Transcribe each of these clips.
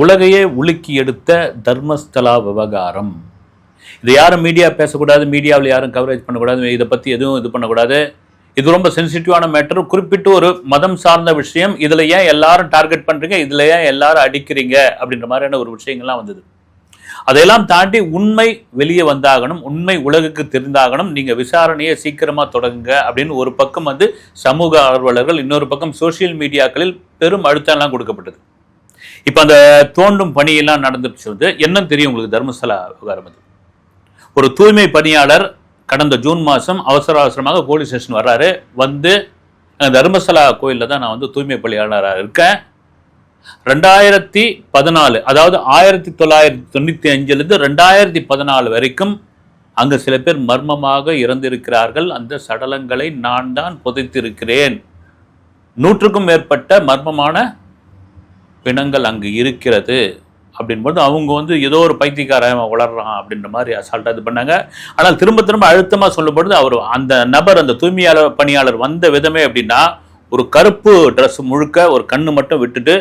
உலகையே உலுக்கி எடுத்த தர்மஸ்தலா விவகாரம். இதை யாரும் மீடியா பேசக்கூடாது, மீடியாவில் யாரும் கவரேஜ் பண்ணக்கூடாது, இதை பற்றி எதுவும் இது பண்ணக்கூடாது. இது ரொம்ப சென்சிட்டிவான மேட்டர். குறிப்பிட்டு ஒரு மதம் சார்ந்த விஷயம். இதில் ஏன் எல்லாரும் டார்கெட் பண்ணுறீங்க, இதில் ஏன் எல்லாரும் அடிக்கிறீங்க அப்படின்ற மாதிரியான ஒரு விஷயங்கள்லாம் வந்தது. அதையெல்லாம் தாண்டி உண்மை வெளியே வந்தாகணும், உண்மை உலகுக்கு தெரிந்தாகணும், நீங்கள் விசாரணையை சீக்கிரமாக தொடங்குங்க அப்படின்னு ஒரு பக்கம் சமூக ஆர்வலர்கள், இன்னொரு பக்கம் சோசியல் மீடியாக்களில் பெரும் அழுத்தம்லாம் கொடுக்கப்பட்டது. இப்போ அந்த தோண்டும் பணியெல்லாம் நடந்துச்சு. என்ன தெரியும் உங்களுக்கு தர்மஸ்தலா விவகாரம்? ஒரு தூய்மை பணியாளர் கடந்த ஜூன் மாதம் அவசரமாக போலீஸ் ஸ்டேஷன் வர்றாரு. தர்மஸ்தலா கோயிலில் தான் நான் தூய்மை பணியாளராக இருக்கேன். 2014, அதாவது 1995 2014 வரைக்கும் அங்கே சில பேர் மர்மமாக இறந்திருக்கிறார்கள். அந்த சடலங்களை நான் தான் புதைத்திருக்கிறேன். 100க்கும் மேற்பட்ட மர்மமான பிணங்கள் அங்கு இருக்கிறது அப்படின்போது அவங்க ஏதோ ஒரு பைத்தியக்காரன் வளர்றான் அப்படின்ற மாதிரி அசால்ட்டாக இது பண்ணாங்க. ஆனால் திரும்ப திரும்ப அழுத்தமாக சொல்லப்படுது, அவர் அந்த நபர், அந்த தூய்மையாளர் பணியாளர் வந்த விதமே அப்படின்னா, ஒரு கருப்பு ட்ரெஸ் முழுக்க ஒரு கண்ணு மட்டும் விட்டுட்டு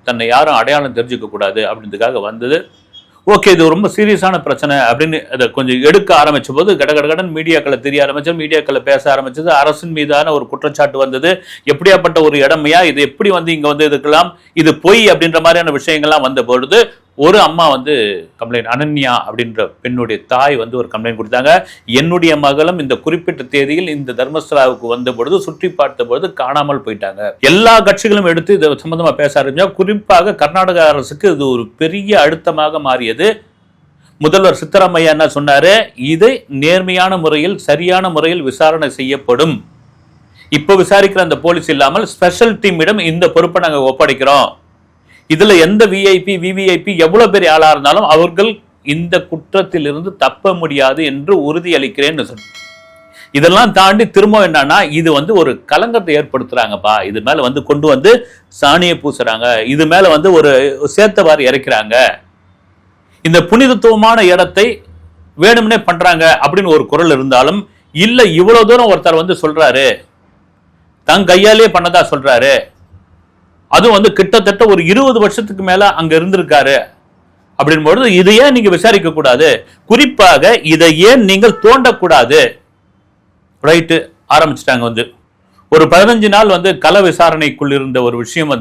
தன்னை யாரும் அடையாளம் தெரிஞ்சுக்க கூடாது அப்படின்றதுக்காக வந்தது. ஓகே, இது ரொம்ப சீரியஸான பிரச்சனை அப்படின்னு அதை கொஞ்சம் எடுக்க ஆரம்பிச்ச போது கடகடன் மீடியாக்களை தெரிய ஆரம்பிச்சது, மீடியாக்களை பேச ஆரம்பிச்சது. அரசின் மீதான ஒரு குற்றச்சாட்டு வந்தது. எப்படியாப்பட்ட ஒரு இடமையா இது, எப்படி இங்க இதுக்கெல்லாம் இது பொய் அப்படின்ற மாதிரியான விஷயங்கள்லாம் வந்த பொழுது ஒரு அம்மா கம்ப்ளைண்ட், அனன்யா அப்படின்ற பெண்ணுடைய தாய் ஒரு கம்ப்ளைண்ட் கொடுத்தாங்க. என்னுடைய மகளும் இந்த குறிப்பிட்ட தேதியில் இந்த தர்மஸ்தலாவுக்கு வந்த பொழுது சுற்றி பார்த்த பொழுது காணாமல் போயிட்டாங்க. எல்லா கட்சிகளும் எடுத்து இதை சம்பந்தமா பேச ஆரம்பிச்சா. குறிப்பாக கர்நாடக அரசுக்கு இது ஒரு பெரிய அழுத்தமாக மாறியது. முதல்வர் சித்தராமையா என்ன சொன்னாரு, இது நேர்மையான முறையில், சரியான முறையில் விசாரணை செய்யப்படும். இப்போ விசாரிக்கிற அந்த போலீஸ் இல்லாமல் ஸ்பெஷல் டீமிடம் இந்த பொறுப்பை நாங்கள் ஒப்படைக்கிறோம். இதுல எந்த விஐபி விவிஐபி எவ்வளவு பெரிய ஆளா இருந்தாலும் அவர்கள் இந்த குற்றத்தில் இருந்து தப்ப முடியாது என்று உறுதி அளிக்கிறேன்னு சொன்ன. இதெல்லாம் தாண்டி திரும்ப என்னன்னா, இது ஒரு கலங்கத்தை ஏற்படுத்துறாங்கப்பா. இது மேல கொண்டு சாணியை பூசுறாங்க, இது மேல ஒரு சேத்தவாறு இறக்கிறாங்க, இந்த புனிதத்துவமான இடத்தை வேணும்னே பண்றாங்க அப்படின்னு ஒரு குரல் இருந்தாலும், இல்ல இவ்வளவு தூரம் ஒருத்தர் சொல்றாரு, தன் கையாலே பண்ணதா சொல்றாரு, அதுவும் கிட்டத்தட்ட ஒரு 20 வருஷத்துக்கு மேல அங்க இருந்திருக்காரு அப்படின்பொழுது இதை ஏன் நீங்க விசாரிக்க கூடாது? குறிப்பாக இதை ஏன் நீங்கள் தோண்டக்கூடாது? ரைட்டு, ஆரம்பிச்சுட்டாங்க. ஒரு 15 நாள் கள விசாரணைக்குள் இருந்த ஒரு விஷயம்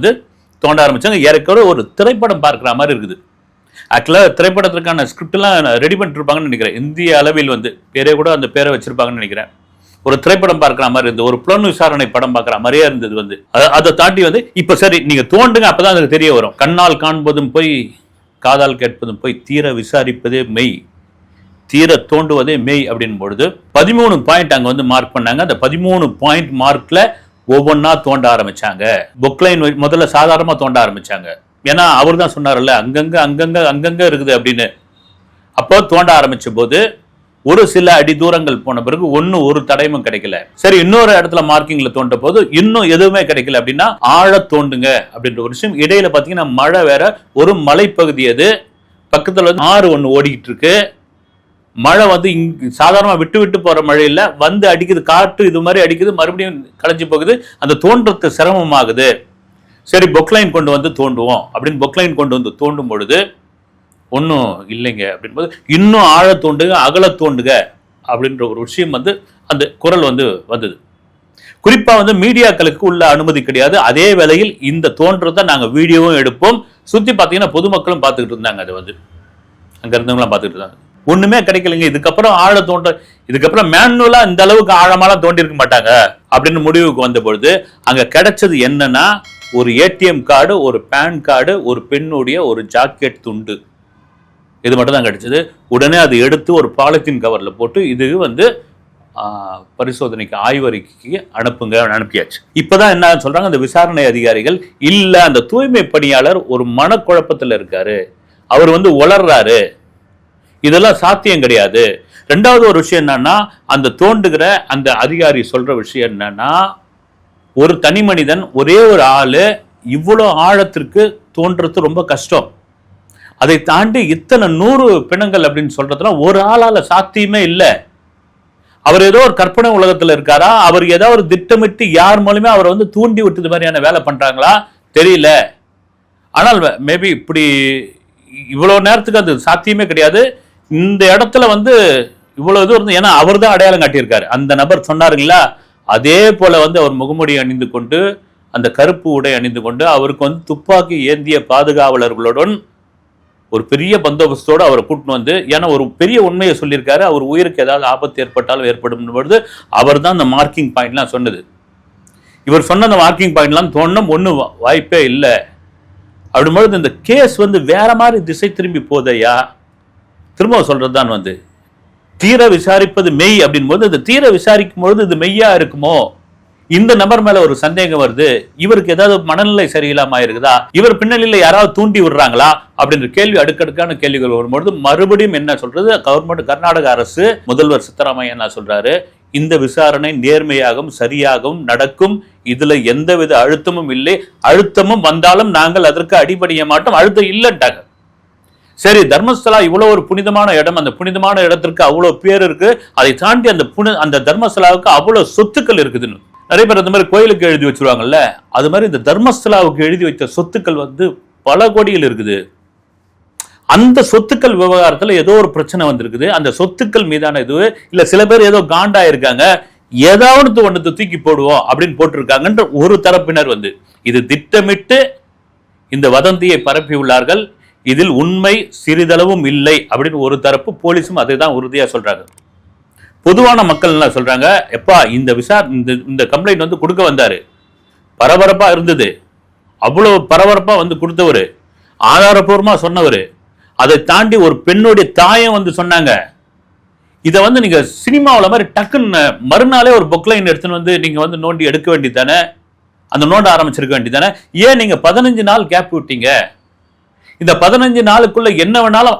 தோண்ட ஆரம்பிச்சாங்க. ஏற்கனவே ஒரு திரைப்படம் பார்க்கிற மாதிரி இருக்குது. ஆக்சுவலா திரைப்படத்திற்கான ஸ்கிரிப்ட் எல்லாம் ரெடி பண்ணிட்டு இருப்பாங்கன்னு நினைக்கிறேன். இந்திய அளவில் பேரே கூட அந்த பேரை வச்சிருப்பாங்கன்னு நினைக்கிறேன். ஒரு திரைப்படம் பார்க்கிற மாதிரி இருந்தது, ஒரு புலன் விசாரணை படம் பார்க்கிற மாதிரியே இருந்தது. அதை தாண்டி இப்ப சரி நீங்க தோண்டுங்க, அப்பதான் அதுக்கு தெரிய வரும். கண்ணால் காண்பதும் போய், காதால் கேட்பதும் போய், தீர விசாரிப்பதே மெய், தீர தோண்டுவதே மெய் அப்படின் பொழுது 13 பாயிண்ட் அங்க மார்க் பண்ணாங்க. அந்த 13 பாயிண்ட் மார்க்ல ஒவ்வொன்னா தோண்ட ஆரம்பிச்சாங்க. பொக்லைன் முதல்ல சாதாரணமா தோண்ட ஆரம்பிச்சாங்க. ஏன்னா அவர் தான் சொன்னார்ல, அங்கங்க இருக்குது அப்படின்னு. அப்போ தோண்ட ஆரம்பிச்ச போது ஒரு சில அடி தூரங்கள் போன பிறகு ஒரு தடயமும் கிடைக்கல. சரி, இன்னொரு இடத்துல மார்க்கிங்ல தோண்ட போது இன்னும் எதுவுமே கிடைக்கல. அப்படின்னா ஆழ தோண்டுங்க அப்படின்ற ஒரு விஷயம். இடையில பாத்தீங்கன்னா மழை வேற, ஒரு மலைப்பகுதி, அது பக்கத்துல ஆறு ஒண்ணு ஓடிக்கிட்டு இருக்கு. மழை சாதாரணமா விட்டு விட்டு போற மழை இல்ல, அடிக்குது, காற்று இது மாதிரி அடிக்குது, மறுபடியும் களைஞ்சு போகுது. அந்த தோன்றதுக்கு சிரமமாகுது. சரி, பொக்லைன் கொண்டு தோண்டுவோம் அப்படின்னு பொக்லைன் கொண்டு தோண்டும் பொழுது ஒன்றும் இல்லைங்க அப்படின்போது இன்னும் ஆழ தோண்டுங்க, அகல தோண்டுங்க அப்படின்ற ஒரு விஷயம் அந்த குரல் வந்தது. குறிப்பா மீடியாக்களுக்கு உள்ள அனுமதி கிடையாது. அதே வேளையில் இந்த தோன்றதை நாங்க வீடியோவும் எடுப்போம். சுத்தி பார்த்தீங்கன்னா பொதுமக்களும் பார்த்துக்கிட்டு இருந்தாங்க. அது அங்க இருந்தவங்களாம் பார்த்துக்கிட்டு இருந்தாங்க. ஒண்ணுமே கிடைக்கலைங்க. இதுக்கப்புறம் ஆழ தோன்ற, இதுக்கப்புறம் மேனுவலா இந்த அளவுக்கு ஆழமாலாம் தோண்டி இருக்க மாட்டாங்க அப்படின்னு முடிவுக்கு வந்த பொழுது அங்க கிடைச்சது என்னன்னா, ஒரு ஏடிஎம் கார்டு, ஒரு பேன் கார்டு, ஒரு பெண்ணுடைய ஒரு ஜாக்கெட் துண்டு, இது மட்டும் தான் கிடைச்சது. உடனே அதை எடுத்து ஒரு பாலித்தீன் கவர்ல போட்டு இது பரிசோதனைக்கு, ஆய்வறிக்கைக்கு அனுப்பியாச்சு. இப்பதான் என்ன சொல்றாங்க அந்த விசாரணை அதிகாரிகள், இல்ல அந்த தூய்மை பணியாளர் ஒரு மனக்குழப்பத்தில் இருக்காரு, அவர் உளர்றாரு, இதெல்லாம் சாத்தியம் கிடையாது. ரெண்டாவது ஒரு விஷயம் என்னன்னா, அந்த தோண்டுகிற அந்த அதிகாரி சொல்ற விஷயம் என்னன்னா, ஒரு தனி மனிதன், ஒரே ஒரு ஆளு இவ்வளவு ஆழத்திற்கு தோன்றது ரொம்ப கஷ்டம். அதை தாண்டி இத்தனை 100 பிணங்கள் அப்படின்னு சொல்றதுலாம் ஒரு ஆளால சாத்தியமே இல்லை. அவர் ஏதோ ஒரு கற்பனை உலகத்துல இருக்காரா, அவர் ஏதோ ஒரு திட்டமிட்டு யார் மூலமே அவரை தூண்டி விட்டது மாதிரியான வேலை பண்றாங்களா தெரியல. ஆனால் மேபி இப்படி இவ்வளவு நேரத்துக்கு அது சாத்தியமே கிடையாது. இந்த இடத்துல வந்து இவ்வளவு இது இருந்து, ஏன்னா அவர் தான் அடையாளம் காட்டியிருக்காரு. அந்த நபர் சொன்னாருங்களா, அதே போல வந்து அவர் முகமூடி அணிந்து கொண்டு, அந்த கருப்பு உடை அணிந்து கொண்டு, அவருக்கு வந்து துப்பாக்கி ஏந்திய பாதுகாவலர்களுடன் ஒரு பெரிய பந்தோபஸ்தோடு அவரை கூட்டின்னு வந்து, ஏன்னா ஒரு பெரிய உண்மையை சொல்லியிருக்காரு, அவர் உயிருக்கு ஏதாவது ஆபத்து ஏற்பட்டாலும் ஏற்படும் பொழுது அவர் தான் அந்த மார்க்கிங் பாயிண்ட்லாம் சொன்னது. இவர் சொன்ன அந்த மார்க்கிங் பாயிண்ட்லாம் தோணும் ஒன்றும் வாய்ப்பே இல்லை. அப்படின்பொழுது இந்த கேஸ் வந்து வேற மாதிரி திசை திரும்பி போதையா, திரும்ப சொல்றது தான் வந்து தீர விசாரிப்பது மெய் அப்படின் போது, இந்த தீர விசாரிக்கும் பொழுது இது மெய்யா இருக்குமோ, இந்த நபர் மேல ஒரு சந்தேகம் வருது, இவருக்கு ஏதாவது மனநிலை சரியில்லாம இருக்குதா, இவர் பின்னணியில யாராவது தூண்டி விடுறாங்களா அப்படின்ற கேள்வி, அடுக்கடுக்கான கேள்விகள் வரும்பொழுது மறுபடியும் என்ன சொல்றது, கவர்மெண்ட் கர்நாடக அரசு முதல்வர் சித்தராமையா என்ன சொல்றாரு, இந்த விசாரணை நேர்மையாகவும் சரியாகவும் நடக்கும், இதுல எந்தவித அழுத்தமும் இல்லை, அழுத்தமும் வந்தாலும் நாங்கள் அதற்கு அடிபடிய மாட்டோம், அழுத்தம் இல்லைன்ட்டாங்க. சரி, தர்மஸ்தலா இவ்வளவு ஒரு புனிதமான இடம், அந்த புனிதமான இடத்திற்கு அவ்வளவு பேர் இருக்கு, அதை தாண்டி அந்த தர்மஸ்தலாவுக்கு அவ்வளவு சொத்துக்கள் இருக்குதுன்னு நிறைய பேர் அந்த மாதிரி கோயிலுக்கு எழுதி வச்சிருவாங்கல்ல, அது மாதிரி இந்த தர்மஸ்தலாவுக்கு எழுதி வைத்த சொத்துக்கள் வந்து பல கோடிகள் இருக்குது. அந்த சொத்துக்கள் விவகாரத்துல ஏதோ ஒரு பிரச்சனை வந்திருக்குது. அந்த சொத்துக்கள் மீதான இது இல்ல, சில பேர் ஏதோ காண்டா இருக்காங்க, ஏதாவது ஒன்று தூக்கி போடுவோம் அப்படின்னு போட்டிருக்காங்கன்ற ஒரு தரப்பினர் வந்து இது திட்டமிட்டு இந்த வதந்தியை பரப்பி உள்ளார்கள், இதில் உண்மை சிறிதளவும் இல்லை அப்படின்னு ஒரு தரப்பு, போலீஸும் அதை தான் உறுதியா சொல்றாங்க. பொதுவான மக்கள் என்ன சொல்றாங்க, எப்பா இந்த கம்ப்ளைண்ட் வந்து கொடுக்க வந்தாரு, பரபரப்பா இருந்தது, அவ்வளவு பரபரப்பா வந்து கொடுத்தவர், ஆதாரப்பூர்வமா சொன்னவர், அதை தாண்டி ஒரு பெண்ணுடைய தாயம் வந்து சொன்னாங்க. இதை வந்து நீங்க சினிமாவில் மாதிரி டக்குன்னு மறுநாளே ஒரு பொக்லைன் எடுத்துன்னு வந்து நீங்க வந்து நோண்டி எடுக்க வேண்டியதானே, அந்த நோண்ட ஆரம்பிச்சிருக்க வேண்டியதானே, ஏன் நீங்க 15 நாள் கேப் விட்டீங்க? இந்த 15 நாளுக்குள்ள என்ன வேணாலும்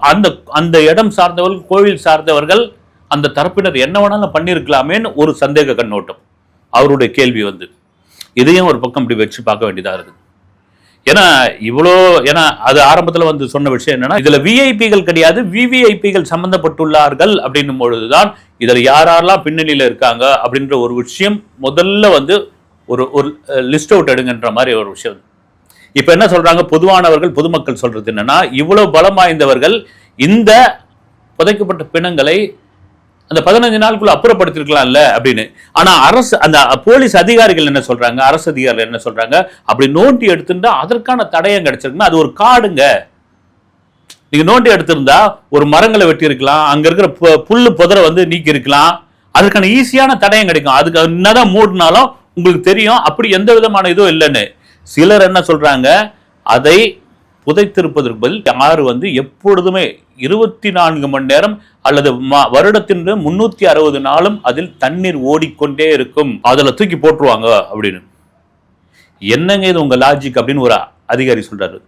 அந்த இடம் சார்ந்தவர்கள், கோவில் சார்ந்தவர்கள், அந்த தரப்பினர் என்ன வேணாலும் பண்ணியிருக்கலாமேன்னு ஒரு சந்தேக கண்ணோட்டம் அவருடைய கேள்வி வந்து, இதையும் ஒரு பக்கம் இப்படி வச்சு பார்க்க வேண்டியதா இருக்குது. ஏன்னா அது ஆரம்பத்தில் வந்து சொன்ன விஷயம் என்னன்னா, இதுல விஐபிகள் கிடையாது, விவிஐபிகள் சம்பந்தப்பட்டுள்ளார்கள் அப்படின்னும் பொழுதுதான் இதுல யாரெல்லாம் பின்னணியில இருக்காங்க அப்படின்ற ஒரு விஷயம் முதல்ல வந்து ஒரு லிஸ்ட் அவுட் எடுங்கன்ற மாதிரி ஒரு விஷயம். இப்ப என்ன சொல்றாங்க பொதுவானவர்கள், பொதுமக்கள் சொல்றது என்னன்னா, இவ்வளவு பலம் வாய்ந்தவர்கள் இந்த புதைக்கப்பட்ட பிணங்களை அந்த 15 நாளுக்குள்ள அப்புறப்படுத்திருக்கலாம்ல அப்படின்னு. ஆனா அரசு, அந்த போலீஸ் அதிகாரிகள் என்ன சொல்றாங்க, அரசு அதிகாரிகள் என்ன சொல்றாங்க, அப்படி நோண்டி எடுத்திருந்தா அதற்கான தடயம் கிடைச்சிருக்குன்னா அது ஒரு காடுங்க, நீங்க நோண்டி எடுத்திருந்தா ஒரு மரங்களை வெட்டி இருக்கலாம், அங்க இருக்கிற புல்லு புதரை வந்து நீக்கி இருக்கலாம், அதுக்கான ஈஸியான தடயம் கிடைக்கும். அதுக்கு என்னதான் மூடினாலும் உங்களுக்கு தெரியும் அப்படி எந்த விதமான இதுவும் இல்லைன்னு. சிலர் என்ன சொல்றாங்க, அதை புதைத்திருப்பதற்கு பதில் யாரு வந்து எப்பொழுதுமே 24 மணி நேரம் அல்லது வருடத்தின் 360 நாளும் அதில் தண்ணீர் ஓடிக்கொண்டே இருக்கும், அதுல தூக்கி போட்டுருவாங்க அப்படின்னு. என்னங்க இது உங்க லாஜிக் அப்படின்னு ஒரு அதிகாரி சொல்றாரு.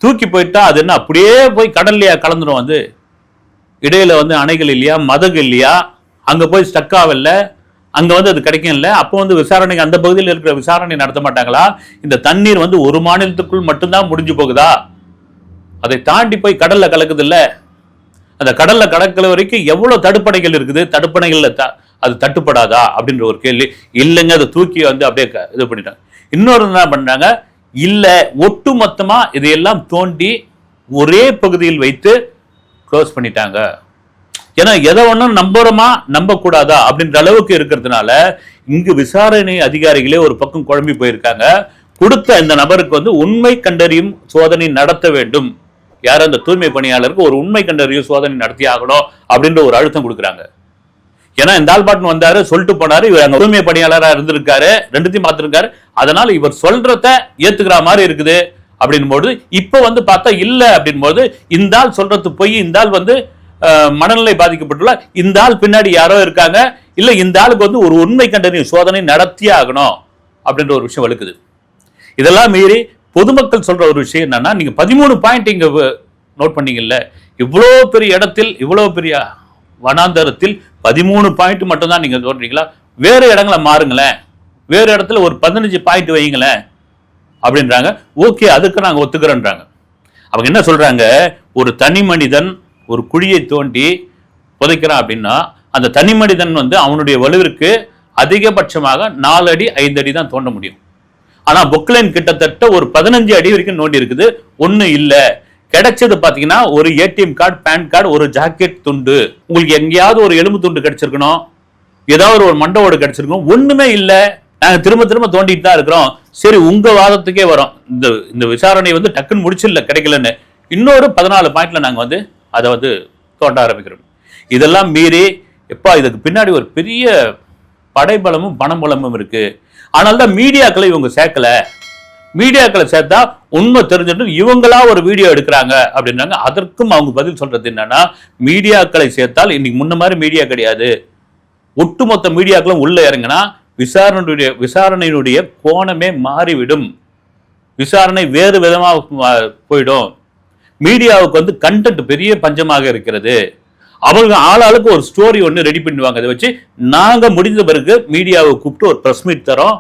தூக்கி போயிட்டா அது என்ன அப்படியே போய் கடல்லையா கலந்துரும், வந்து இடையில வந்து அணைகள் இல்லையா, மதகு இல்லையா, அங்க போய் ஸ்டக் ஆகல, அங்க வந்து அது கிடைக்கும் இல்ல, அப்போ வந்து விசாரணைக்கு அந்த பகுதியில் இருக்கிற விசாரணை நடத்த மாட்டாங்களா? இந்த தண்ணீர் வந்து ஒரு மாநிலத்துக்குள் மட்டும்தான் முடிஞ்சு போகுதா? அதை தாண்டி போய் கடல்ல கலக்குது இல்ல, அந்த கடல்ல கடக்கிற வரைக்கும் எவ்வளவு தடுப்பணைகள் இருக்குது, தடுப்பணைகள்ல அது தட்டுப்படாதா அப்படின்ற ஒரு கேள்வி. இல்லைங்க, அதை தூக்கி வந்து அப்படியே இது பண்ணிட்டாங்க. இன்னொரு என்ன பண்றாங்க, இல்ல ஒட்டு மொத்தமா இதையெல்லாம் தோண்டி ஒரே பகுதியில் வைத்து க்ளோஸ் பண்ணிட்டாங்க. ஏன்னா எதை ஒன்றும் நம்புறோமா நம்ப கூடாதா அப்படின்ற அளவுக்கு இருக்கிறதுனால இங்கு விசாரணை அதிகாரிகளே ஒரு பக்கம் குழம்பி போயிருக்காங்க. கொடுத்த இந்த நபருக்கு வந்து உண்மை கண்டறியும் சோதனை நடத்த வேண்டும், யாரும் அந்த தூய்மை பணியாளருக்கு ஒரு உண்மை கண்டறியும் சோதனை நடத்தி ஆகணும் அப்படின்ற ஒரு அழுத்தம் கொடுக்குறாங்க. ஏன்னா இந்த ஆள்பாட்டு வந்தாரு, சொல்லிட்டு போனாரு, இவர் அங்க தூய்மை பணியாளராக இருந்திருக்காரு, ரெண்டுத்தையும் பார்த்திருக்காரு, அதனால இவர் சொல்றத ஏத்துக்கிற மாதிரி இருக்குது அப்படின் போது இப்ப வந்து பார்த்தா இல்ல அப்படின் போது இந்த ஆள் சொல்றது போய், இந்த ஆள் வந்து மனநிலை பாதிக்கப்பட்டுள்ள, இந்த ஆள் பின்னாடி யாரோ இருக்காங்க, இல்ல இந்த ஆளுக்கு வந்து ஒரு உண்மை கண்டறியும் சோதனை நடத்தியே ஆகணும் அப்படின்ற ஒரு விஷயம் வலுக்குது. இதெல்லாம் மீறி பொதுமக்கள் சொல்ற ஒரு விஷயம் என்னன்னா, நீங்க 13 பாயிண்ட் இங்க நோட் பண்ணீங்கல்ல, இவ்வளவு பெரிய இடத்தில், இவ்வளவு பெரிய வனாந்தரத்தில் 13 பாயிண்ட் மட்டும் தான் நீங்க சொல்றீங்களா? வேறு இடங்களை மாறுங்களேன், வேறு இடத்துல ஒரு 15 பாயிண்ட் வைங்களேன் அப்படின்றாங்க. ஓகே, அதுக்கு நாங்க ஒத்துக்கிறோன்றாங்க. அவங்க என்ன சொல்றாங்க, ஒரு தனி மனிதன் ஒரு குழியை தோண்டி புதைக்கிறான் அப்படின்னா அந்த தனி மனிதன் வந்து அவனுடைய வலுவிற்கு அதிகபட்சமாக 4 அடி 5 அடி தான் தோண்ட முடியும். ஆனா பொக்லைன் கிட்டத்தட்ட ஒரு 15 அடி வரைக்கும் நோண்டி இருக்குது, ஒண்ணு இல்ல. கிடைச்சது பாத்தீங்கன்னா ஒரு ஏடிஎம் கார்டு, பேன் கார்டு, ஒரு ஜாக்கெட் துண்டு. உங்களுக்கு எங்கேயாவது ஒரு எலும்பு துண்டு கிடைச்சிருக்கணும், ஏதாவது ஒரு மண்டவோடு கிடைச்சிருக்கணும், ஒண்ணுமே இல்ல. நாங்க திரும்ப திரும்ப தோண்டிட்டு தான் இருக்கிறோம். சரி, உங்க வாதத்துக்கே வரோம். இந்த விசாரணை வந்து டக்குன்னு முடிச்சிடல கிடைக்கலன்னு, இன்னொரு 14 பாயிண்ட்ல நாங்க வந்து அதை வந்து தோண்ட ஆரம்பிக்கிறோம். இதெல்லாம் மீறி எப்பா இதுக்கு பின்னாடி ஒரு பெரிய படைபலமும் பணபலமும் இருக்கு. ஆனால் தான் மீடியாக்களை இவங்க சேர்க்கல. மீடியாக்களை சேர்த்தா உண்மை தெரிஞ்சுட்டு இவங்களா ஒரு வீடியோ எடுக்கிறாங்க அப்படின்னாங்க. அதற்கும் அவங்க பதில் சொல்றது என்னன்னா, மீடியாக்களை சேர்த்தால் இன்னைக்கு முன்ன மாதிரி மீடியா கிடையாது. ஒட்டுமொத்த மீடியாக்களும் உள்ள இறங்கினா விசாரணையினுடைய கோணமே மாறிவிடும். விசாரணை வேறு விதமாக போயிடும். மீடியாவுக்கு வந்து கண்டென்ட் பெரிய பஞ்சமாக இருக்கிறது. அவங்க ஆளாளுக்கு ஒரு ஸ்டோரி ஒன்று ரெடி பண்ணுவாங்க. அதை வச்சு நாங்க முடிந்த பிறகு மீடியாவை கூப்பிட்டு ஒரு பிரஸ் மீட் தரோம்.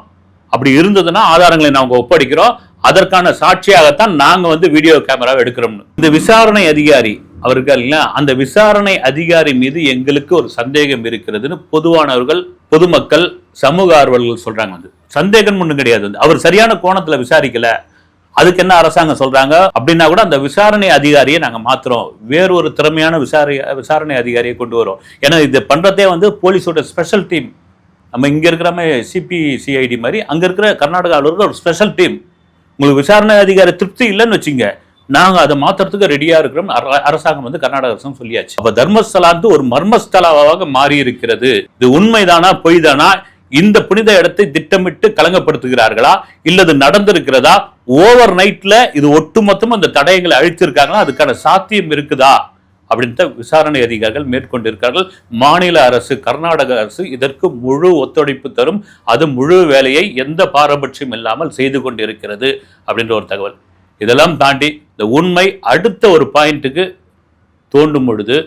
அப்படி இருந்ததுன்னா ஆதாரங்களை நாங்க ஒப்படைக்கிறோம். அதற்கான சாட்சியாகத்தான் நாங்க வந்து வீடியோ கேமராவை எடுக்கிறோம். இந்த விசாரணை அதிகாரி அவருக்கு இல்லையா, அந்த விசாரணை அதிகாரி மீது எங்களுக்கு ஒரு சந்தேகம் இருக்கிறதுன்னு பொதுவானவர்கள், பொதுமக்கள், சமூக ஆர்வலர்கள் சொல்றாங்க. வந்து சந்தேகம் ஒன்றும் கிடையாது. வந்து அவர் சரியான கோணத்துல விசாரிக்கல, அதுக்கு என்ன அரசாங்கம் சொல்றாங்க அப்படின்னா கூட அந்த விசாரணை அதிகாரியை நாங்க மாத்துறோம், வேறு ஒரு திறமையான விசாரணை அதிகாரியை கொண்டு வரோம். ஏன்னா இது பண்றதே வந்து போலீஸோட ஸ்பெஷல் டீம். நம்ம இங்க இருக்கிற சிபிசிஐடி மாதிரி அங்க இருக்கிற கர்நாடகாவில் இருக்கிற ஒரு ஸ்பெஷல் டீம். உங்களுக்கு விசாரணை அதிகாரி திருப்தி இல்லைன்னு வச்சுங்க, நாங்க அதை மாத்துறதுக்கு ரெடியா இருக்கிறோம். அரசாங்கம் வந்து கர்நாடக அரசாங்கம் சொல்லியாச்சு. அப்ப தர்மஸ்தலாந்து ஒரு மர்மஸ்தலாவாக மாறி இருக்கிறது. இது உண்மைதானா பொய் தானா? இந்த புனித இடத்தை திட்டமிட்டு கலங்கப்படுத்துகிறார்களா, இல்லது நடந்திருக்கிறதா? ஓவர் நைட்ல இது ஒட்டுமொத்தம் அந்த தடயங்களை அழித்திருக்காங்களா? அதுக்கான சாத்தியம் இருக்குதா அப்படின்ட்டு விசாரணை அதிகாரிகள் மேற்கொண்டிருக்கிறார்கள். மாநில அரசு, கர்நாடக அரசு இதற்கு முழு ஒத்துழைப்பு தரும். அது முழு வேலையை எந்த பாரபட்சம் இல்லாமல் செய்து கொண்டிருக்கிறது அப்படின்ற ஒரு தகவல். இதெல்லாம் தாண்டி இந்த உண்மை அடுத்த ஒரு பாயிண்ட்டுக்கு தோண்டும் பொழுது,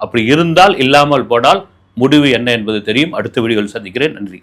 அப்படி இருந்தால் இல்லாமல் போனால் முடிவு என்ன என்பது தெரியும். அடுத்த வீடியோவில் சந்திக்கிறேன். நன்றி.